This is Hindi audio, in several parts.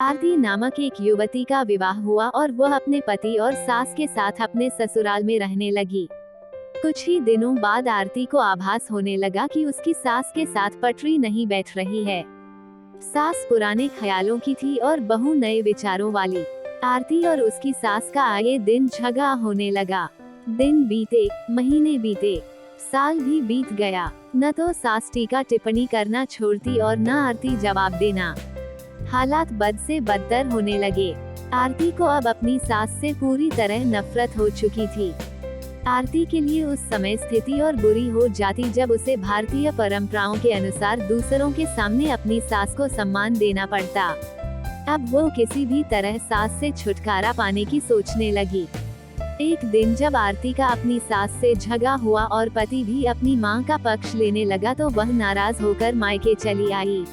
आरती नामक एक युवती का विवाह हुआ और वह अपने पति और सास के साथ अपने ससुराल में रहने लगी। कुछ ही दिनों बाद आरती को आभास होने लगा कि उसकी सास के साथ पटरी नहीं बैठ रही है। सास पुराने ख्यालों की थी और बहू नए विचारों वाली। आरती और उसकी सास का आए दिन झगड़ा होने लगा। दिन बीते, महीने बीते, साल भी बीत गया, न तो सास टीका टिप्पणी करना छोड़ती और न आरती जवाब देना। हालात बद से बदतर होने लगे। आरती को अब अपनी सास से पूरी तरह नफरत हो चुकी थी। आरती के लिए उस समय स्थिति और बुरी हो जाती जब उसे भारतीय परंपराओं के अनुसार दूसरों के सामने अपनी सास को सम्मान देना पड़ता। अब वो किसी भी तरह सास से छुटकारा पाने की सोचने लगी। एक दिन जब आरती का अपनी सास से झगड़ा हुआ और पति भी अपनी मां का पक्ष लेने लगा तो वह नाराज होकर मायके चली आई।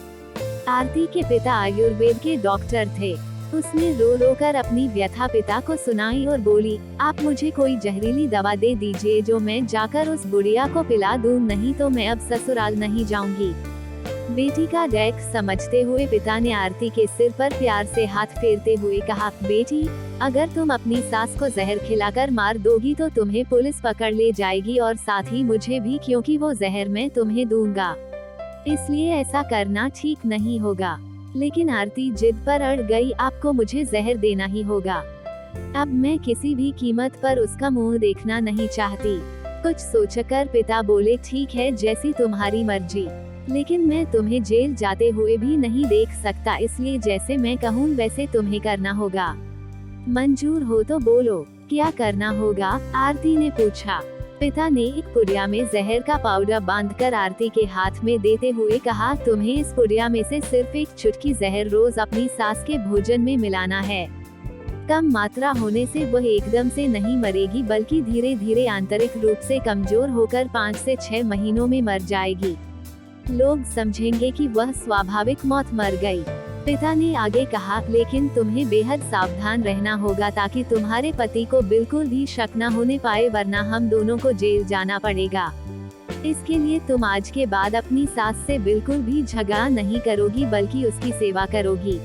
आरती के पिता आयुर्वेद के डॉक्टर थे। उसने रो रो कर अपनी व्यथा पिता को सुनाई और बोली, आप मुझे कोई जहरीली दवा दे दीजिए जो मैं जाकर उस बुढ़िया को पिला दूं, नहीं तो मैं अब ससुराल नहीं जाऊंगी। बेटी का डैक समझते हुए पिता ने आरती के सिर पर प्यार से हाथ फेरते हुए कहा, बेटी, अगर तुम अपनी सास को जहर खिलाकर मार दोगी तो तुम्हें पुलिस पकड़ ले जाएगी और साथ ही मुझे भी, क्योंकि वो जहर मैं तुम्हें दूंगा। इसलिए ऐसा करना ठीक नहीं होगा। लेकिन आरती जिद पर अड़ गई, आपको मुझे जहर देना ही होगा। अब मैं किसी भी कीमत पर उसका मुंह देखना नहीं चाहती। कुछ सोचकर पिता बोले, ठीक है, जैसी तुम्हारी मर्जी, लेकिन मैं तुम्हें जेल जाते हुए भी नहीं देख सकता, इसलिए जैसे मैं कहूँ वैसे तुम्हें करना होगा। मंजूर हो तो बोलो, क्या करना होगा? आरती ने पूछा। पिता ने एक पुड़िया में जहर का पाउडर बांधकर आरती के हाथ में देते हुए कहा, तुम्हें इस पुड़िया में से सिर्फ एक चुटकी जहर रोज अपनी सास के भोजन में मिलाना है। कम मात्रा होने से वह एकदम से नहीं मरेगी, बल्कि धीरे धीरे आंतरिक रूप से कमजोर होकर 5 से 6 महीनों में मर जाएगी। लोग समझेंगे कि वह स्वाभाविक मौत मर गई। पिता ने आगे कहा, लेकिन तुम्हें बेहद सावधान रहना होगा ताकि तुम्हारे पति को बिल्कुल भी शक न होने पाए, वरना हम दोनों को जेल जाना पड़ेगा। इसके लिए तुम आज के बाद अपनी सास से बिल्कुल भी झगड़ा नहीं करोगी, बल्कि उसकी सेवा करोगी।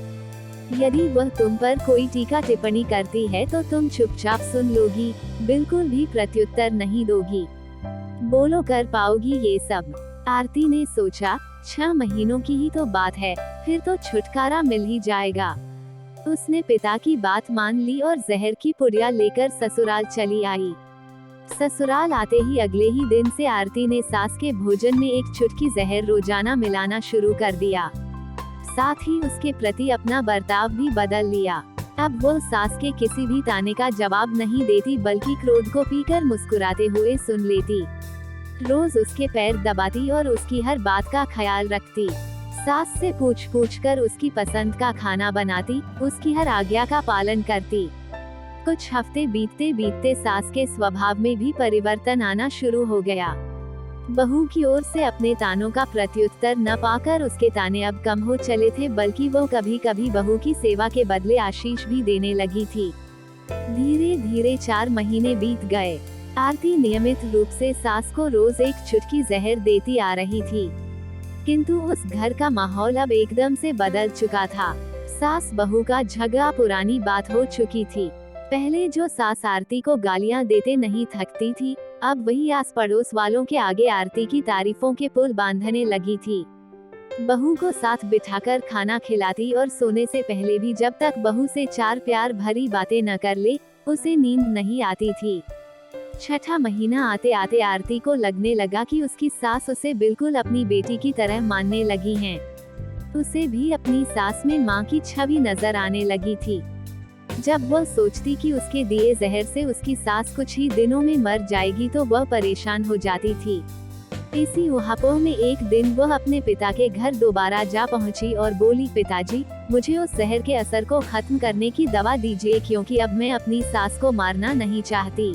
यदि वह तुम पर कोई टीका टिप्पणी करती है तो तुम चुपचाप सुन लोगी, बिल्कुल भी प्रत्युत्तर नहीं दोगी। बोलो, कर पाओगी ये सब? आरती ने सोचा, 6 महीनों की ही तो बात है, फिर तो छुटकारा मिल ही जाएगा। उसने पिता की बात मान ली और जहर की पुड़िया लेकर ससुराल चली आई। ससुराल आते ही अगले ही दिन से आरती ने सास के भोजन में एक चुटकी जहर रोजाना मिलाना शुरू कर दिया। साथ ही उसके प्रति अपना बर्ताव भी बदल लिया। अब वो सास के किसी भी ताने का जवाब नहीं देती, बल्कि क्रोध को पीकर मुस्कुराते हुए सुन लेती। रोज उसके पैर दबाती और उसकी हर बात का ख्याल रखती। सास से पूछ कर उसकी पसंद का खाना बनाती, उसकी हर आज्ञा का पालन करती। कुछ हफ्ते बीतते बीतते सास के स्वभाव में भी परिवर्तन आना शुरू हो गया। बहू की ओर से अपने तानों का प्रत्युत्तर न पाकर उसके ताने अब कम हो चले थे, बल्कि वो कभी कभी बहू की सेवा के बदले आशीष भी देने लगी थी। धीरे धीरे 4 महीने बीत गए। आरती नियमित रूप से सास को रोज एक चुटकी जहर देती आ रही थी, किंतु उस घर का माहौल अब एकदम से बदल चुका था। सास बहू का झगड़ा पुरानी बात हो चुकी थी। पहले जो सास आरती को गालियां देते नहीं थकती थी, अब वही आस पड़ोस वालों के आगे आरती की तारीफों के पुल बांधने लगी थी। बहू को साथ बिठाकर खाना खिलाती और सोने से पहले भी जब तक बहू से 4 प्यार भरी बातें न कर ले, उसे नींद नहीं आती थी। 6ठा महीना आते आते आरती को लगने लगा कि उसकी सास उसे बिल्कुल अपनी बेटी की तरह मानने लगी हैं। उसे भी अपनी सास में मां की छवि नजर आने लगी थी। जब वह सोचती कि उसके दिए जहर से उसकी सास कुछ ही दिनों में मर जाएगी तो वह परेशान हो जाती थी। इसी उहापोह में एक दिन वह अपने पिता के घर दोबारा जा पहुंची और बोली, पिताजी, मुझे उस जहर के असर को खत्म करने की दवा दीजिए, क्योंकि अब मैं अपनी सास को मारना नहीं चाहती।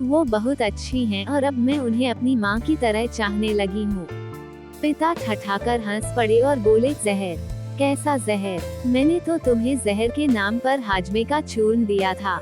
वो बहुत अच्छी हैं और अब मैं उन्हें अपनी माँ की तरह चाहने लगी हूँ। पिता ठठाकर हंस पड़े और बोले, जहर? कैसा जहर? मैंने तो तुम्हें जहर के नाम पर हाजमे का चूर्ण दिया था।